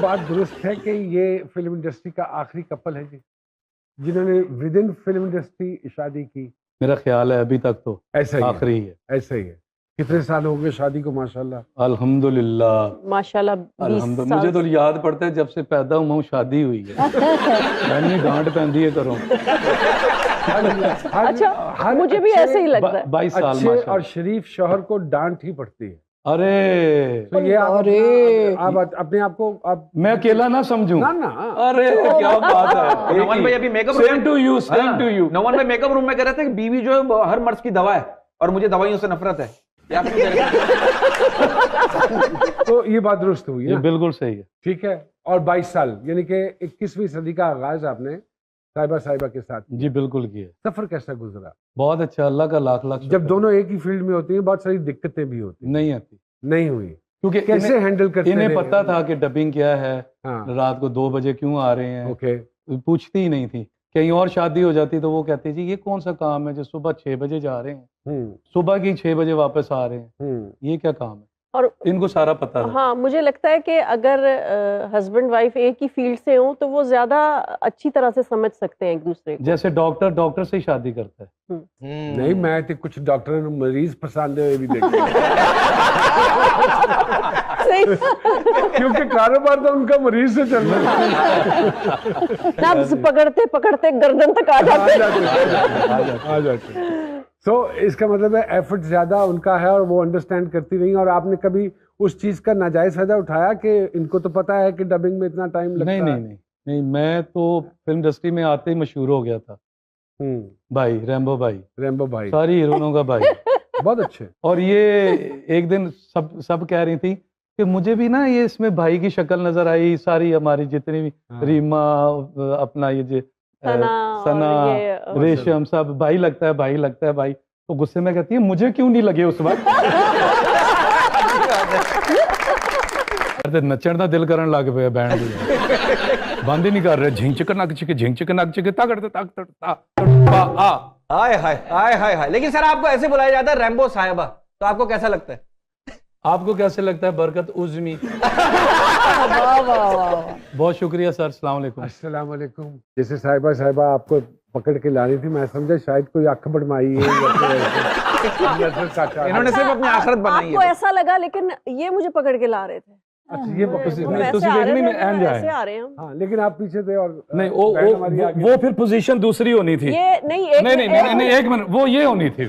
बात दुरुस्त है कि ये फिल्म इंडस्ट्री का आखिरी कपल है जी, जिन्होंने विद इन फिल्म इंडस्ट्री शादी की। मेरा ख्याल है अभी तक तो ऐसा ही आखिरी ही है। ऐसा ही है। कितने साल हो गए शादी को माशाल्लाह? अल्हम्दुलिल्लाह माशाल्लाह 20 अल्हम्दुलिल्लाह। मुझे तो साल याद पड़ता है जब से पैदा हुआ हूँ शादी हुई है। मैंने गांठ पहनती है करूँ। अच्छा, मुझे भी ऐसे ही लगता है। 22 साल अच्छे माशाल्लाह। और शरीफ शौहर को डांट ही पड़ती है। अरे तो ये आप अपने आप को आप मैं अकेला ना समझूं। ना ना अरे क्या बात है। नौमान भाई अभी makeup same to you, same to you. Nauman भाई मेकअप रूम में कह रहे थे कि बीवी जो है हर मर्द की दवा है और मुझे दवाइयों से नफरत है। ये आप क्यों कह रहे हैं? तो ये बात दुरुस्त हुई ये ना? बिल्कुल सही है। ठीक है। और 22 साल यानी कि 21वीं सदी का आगाज आपने साहिबा के साथ किया। जी बिल्कुल किया। सफर कैसा गुजरा? बहुत अच्छा, अल्लाह का लाख लाख जब शुक्र। दोनों एक ही फील्ड में होती हैं बहुत सारी दिक्कतें भी होती हैं। नहीं आती नहीं हुई क्योंकि कैसे हैंडल करते इन्हें रहे? पता था कि डबिंग क्या है, हाँ रात को 2 बजे क्यों आ रहे हैं, ओके। पूछती ही नहीं थी। कहीं और शादी हो जाती तो वो कहती जी ये कौन सा काम है जो सुबह 6 बजे जा रहे हैं, सुबह की 6 बजे वापस आ रहे हैं, ये क्या काम है। और इनको सारा पता था। हाँ, मुझे लगता है कि अगर हस्बैंड वाइफ एक ही फील्ड से हों तो वो ज्यादा अच्छी तरह से समझ सकते हैं एक दूसरे को। जैसे डॉक्टर से ही शादी करता है। नहीं, मैं तो कुछ डॉक्टर ने मरीज पसंद हुए भी देखे। सही। क्योंकि कारोबार तो उनका मरीज से चल रहा है। नब्ज पकड़ते पकड़ते गर्दन तक आ जाते आ जाते। तो इसका मतलब है एफर्ट ज्यादा उनका है और वो अंडरस्टैंड करती रही। और आपने कभी उस चीज का नाजायज फायदा उठाया कि इनको तो पता है कि डबिंग में इतना टाइम लगता है? नहीं, मैं तो फिल्म इंडस्ट्री में आते ही मशहूर हो गया था। भाई रैम्बो भाई सारी हीरोइनों का भाई। बहुत अच्छे। और ये एक दिन सब कह रही थी कि मुझे भी ना ये इसमें भाई की शक्ल नजर आई। सारी हमारी जितनी भी रीमा, अपना ये जो सना, रेशम, सब भाई लगता है भाई। तो गुस्से में कहती है मुझे क्यों नहीं लगे उस वक्त। नचण का दिल करन लग पे बैंड बंद ही नहीं कर रहे। झिंचक नक चिके हाय हाय हाय हाय हाय। लेकिन सर आपको ऐसे बुलाया जाता है रैम्बो साहिबा, तो आपको कैसा लगता है? आपको कैसे लगता है? बरकत उज़मी। बहुत शुक्रिया सर। अस्सलाम वालेकुम। अस्सलाम वालेकुम। जैसे साहिबा आपको पकड़ के ला रही थी, मैं समझा शायद कोई आंख बढ़माई है। इन्होंने सिर्फ अपनी आखिरत बनाई है। आपको ऐसा लगा, लेकिन ये मुझे पकड़ के ला रहे थे। अच्छा, ये आ रहे हैं। हाँ, लेकिन आप पीछे थे और नहीं वो फिर पोजीशन दूसरी होनी थी। ये नहीं एक मिनट, वो ये होनी थी।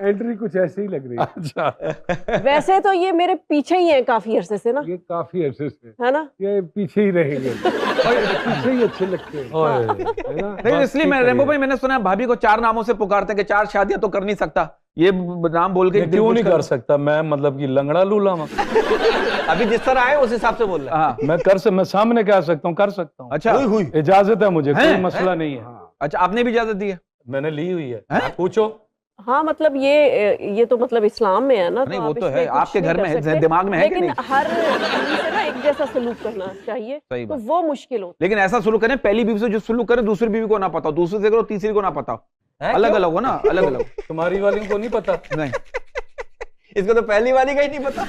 एंट्री कुछ ऐसे ही लग रही है। अच्छा। वैसे तो ये मेरे पीछे ही है काफी अरसे से ना। ये काफी अरसे से है ना, ये पीछे ही रहेंगे। पीछे ही अच्छे लगते हैं, है ना? नहीं, इसलिए मैं रैम्बो भाई, मैंने सुना भाभी को 4 नामों से पुकारते हैं कि 4 शादियां तो कर नहीं सकता। ये नाम बोल के क्यों नहीं कर सकता? मैं मतलब कि लंगड़ा लूला हूं। अभी जिस तरह आए उस हिसाब से बोल रहा है। मैं सामने कह सकता हूँ, कर सकता हूँ। अच्छा, इजाजत है मुझे, कोई मसला नहीं है। अच्छा, आपने भी इजाजत दी है? मैंने ली हुई है। पूछो। हाँ, मतलब ये तो मतलब इस्लाम में है ना। नहीं, तो वो तो है, आपके घर में है, दिमाग में है कि नहीं? लेकिन हर बीवी से ना एक जैसा सलूक करना चाहिए, तो वो मुश्किल होता है। लेकिन ऐसा सलूक करें, पहली बीवी से जो सलूक करे दूसरी बीवी को ना पता हो, दूसरी से करो तीसरी को ना पता हो, अलग अलग हो ना, अलग अलग। तुम्हारी वाली को नहीं पता? नहीं, इसको तो पहली वाली का ही नहीं पता।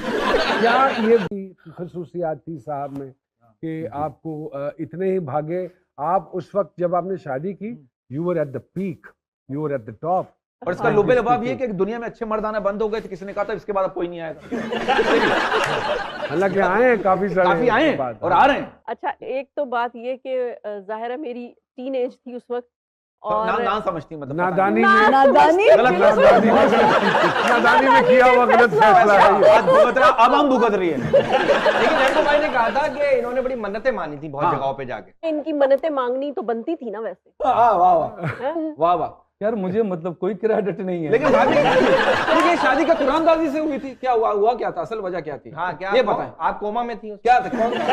क्या ये भी खसूसियात थी साहब में कि आपको इतने ही भागे? आप उस वक्त जब आपने शादी की, you were at the peak, you were at the top. और इसका लुबे लबाब ये कि दुनिया में अच्छे मर्द आना बंद हो गए थे। किसी ने कहा था इसके बाद अब कोई नहीं आएगा। हालांकि आए हैं काफी आए हैं और आ रहे हैं। अच्छा, एक तो बात ये कि जाहिर है मेरी टीन एज थी उस वक्त, और ना समझती, मतलब नादानी में किया हुआ गलत फैसला है। आज भुगत रहा, अब हम भुगत रही है। लेकिन रैम्बो भाई ने कहा था कि इन्होंने बड़ी मन्नतें मानी थी बहुत जगहों पे जाके। इनकी मन्नतें मांगनी तो बनती थी ना वैसे। वाह वाह वाह वाह। यार मुझे मतलब कोई क्रेडिट नहीं है। लेकिन भाभी ये शादी का कुरानदाजी से हुई थी, क्या हुआ क्या था, असल वजह क्या थी? हाँ, क्या ये बताएं। आप कोमा में थी? क्या था? कौन था?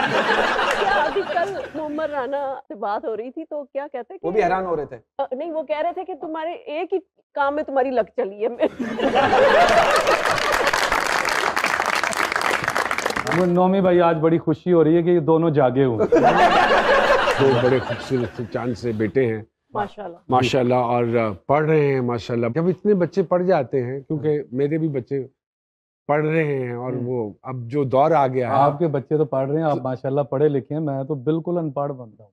अभी कल मोहम्मद राना से बात हो रही थी, तो क्या कहते हैं, वो भी हैरान हो रहे थे। नहीं, वो कह रहे थे कि तुम्हारे एक ही काम में तुम्हारी लग चली है। नौमी भाई, आज बड़ी खुशी हो रही है कि ये दोनों जागे हुए। दो बड़े खूबसूरत से चांद से बेटे हैं माशाल्लाह, और पढ़ रहे हैं माशाल्लाह। जब इतने बच्चे पढ़ जाते हैं, क्योंकि मेरे भी बच्चे पढ़ रहे हैं और वो अब जो दौर आ गया है। आपके बच्चे तो पढ़ रहे हैं, आप माशाल्लाह पढ़े लिखे हैं, मैं तो बिल्कुल अनपढ़ बनता हूँ।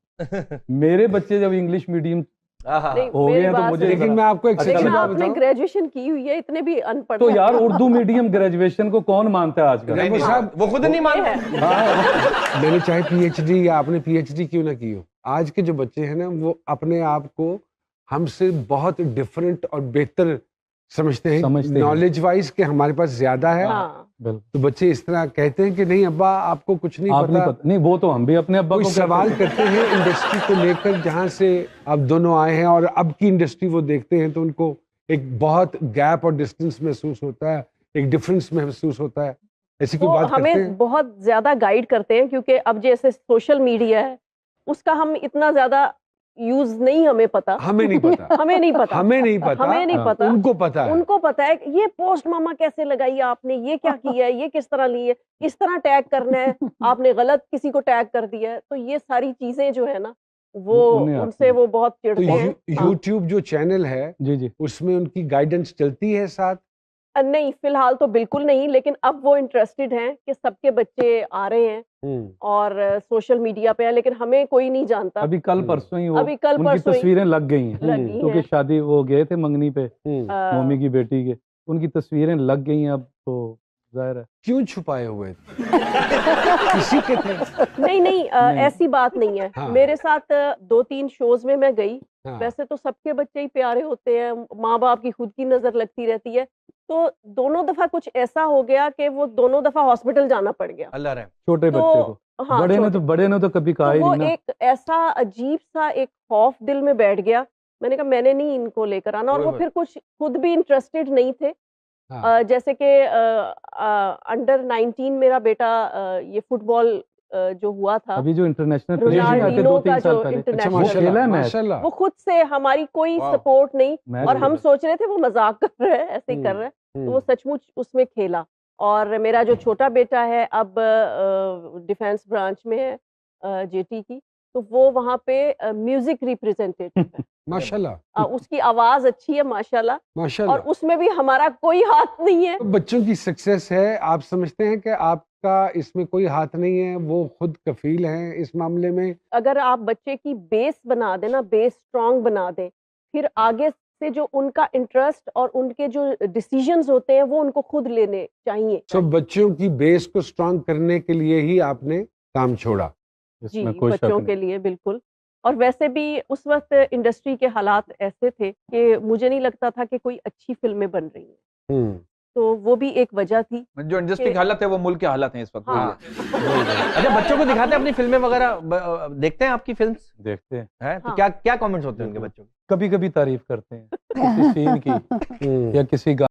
मेरे बच्चे जब इंग्लिश मीडियम हो गए हैं तो मुझे, लेकिन मैं आपको एक लेकिन सच्ची बात आपने बताऊं, ग्रेजुएशन की हुई है, इतने भी अनपढ़ तो यार उर्दू मीडियम ग्रेजुएशन को कौन मानता है आजकल? नहीं, साहब वो खुद नहीं मान रहे। मैंने चाहे पीएचडी या आपने पीएचडी क्यों ना की हो, आज के जो बच्चे हैं ना वो अपने आप को हमसे बहुत डिफरेंट और बेहतर समझते हैं, नॉलेज वाइज के हमारे पास ज्यादा है। तो बच्चे इस तरह कहते हैं कि नहीं अब्बा आपको कुछ नहीं पता। नहीं, वो तो हम भी अपने अब्बा को सवाल करते हैं इंडस्ट्री को लेकर, जहां से आप दोनों आए हैं और अब की इंडस्ट्री वो देखते हैं तो उनको एक बहुत गैप और डिस्टेंस महसूस होता है, एक डिफरेंस महसूस होता है। ऐसी कोई बात करते हैं? हमें बहुत ज्यादा गाइड करते हैं, क्योंकि अब जैसे सोशल मीडिया है उसका हम इतना ज्यादा यूज नहीं हमें पता। हमें नहीं पता। हमें नहीं पता। हमें नहीं पता। हमें नहीं पता। उनको पता है। उनको पता है कि ये पोस्ट मामा कैसे लगाई आपने, ये क्या किया है, ये किस तरह ली है, इस तरह टैग करना है, आपने गलत किसी को टैग कर दिया है। तो ये सारी चीजें जो है ना वो उनसे वो बहुत चिढ़ते हैं। यूट्यूब जो चैनल है जी उसमें उनकी गाइडेंस चलती है साथ? नहीं, फिलहाल तो बिल्कुल नहीं, लेकिन अब वो इंटरेस्टेड हैं कि सबके बच्चे आ रहे हैं और सोशल मीडिया पे है, लेकिन हमें कोई नहीं जानता। अभी कल परसों ही उनकी तस्वीरें लग गई हैं, क्योंकि शादी वो गए थे मंगनी पे मम्मी की बेटी के, उनकी तस्वीरें लग गई हैं। अब तो जाहिर है। क्यों छुपाए हुए किसी के थे? नहीं, ऐसी बात नहीं है। हाँ। मेरे साथ 2-3 शोज में मैं गई। हाँ। वैसे तो सबके बच्चे ही प्यारे होते हैं, माँ बाप की खुद की नजर लगती रहती है। तो दोनों दफा कुछ ऐसा हो गया कि वो दोनों दफा हॉस्पिटल जाना पड़ गया। अल्लाह रहे। छोटे बच्चे को। हाँ, बड़े ने तो कभी कहा ही नहीं ना। एक ऐसा अजीब सा एक खौफ दिल में बैठ गया। मैंने कहा मैंने नहीं इनको लेकर आना, और वो फिर कुछ खुद भी इंटरेस्टेड नहीं थे। हाँ। जैसे कि अंडर 19 मेरा बेटा ये फुटबॉल जो हुआ था, अभी जो इंटरनेशनल माशाल्लाह, वो खुद से हमारी कोई सपोर्ट नहीं, और हम सोच रहे थे वो मजाक कर रहे हैं, ऐसे ही कर रहे हैं, तो वो सचमुच उसमें खेला। और मेरा जो छोटा बेटा है अब डिफेंस ब्रांच में है जेटी की, तो वो वहाँ पे म्यूजिक रिप्रेजेंटेटिव है। माशाल्लाह। उसकी आवाज अच्छी है माशाल्लाह, माशाल्लाह, और उसमें भी हमारा कोई हाथ नहीं है। तो बच्चों की सक्सेस है, आप समझते हैं कि आपका इसमें कोई हाथ नहीं है, वो खुद कफील हैं इस मामले में? अगर आप बच्चे की बेस बना दें ना, बेस स्ट्रांग बना दें, फिर आगे से जो उनका इंटरेस्ट और उनके जो डिसीजंस होते हैं वो उनको खुद लेने चाहिए। तो बच्चों की बेस को स्ट्रांग करने के लिए ही आपने काम छोड़ा? जी, बच्चों के लिए बिल्कुल। और वैसे भी उस वक्त इंडस्ट्री के हालात ऐसे थे कि मुझे नहीं लगता था कि कोई अच्छी फिल्में बन रही हैं, तो वो भी एक वजह थी। जो इंडस्ट्री की हालत है वो मुल्क के हालत हैं इस वक्त। हाँ। अच्छा, बच्चों को दिखाते हैं अपनी फिल्में वगैरह, देखते हैं आपकी फिल्म्स? देखते हैं। है तो क्या क्या कमेंट्स होते हैं उनके बच्चों के? कभी कभी तारीफ करते हैं किसी सीन की या किसी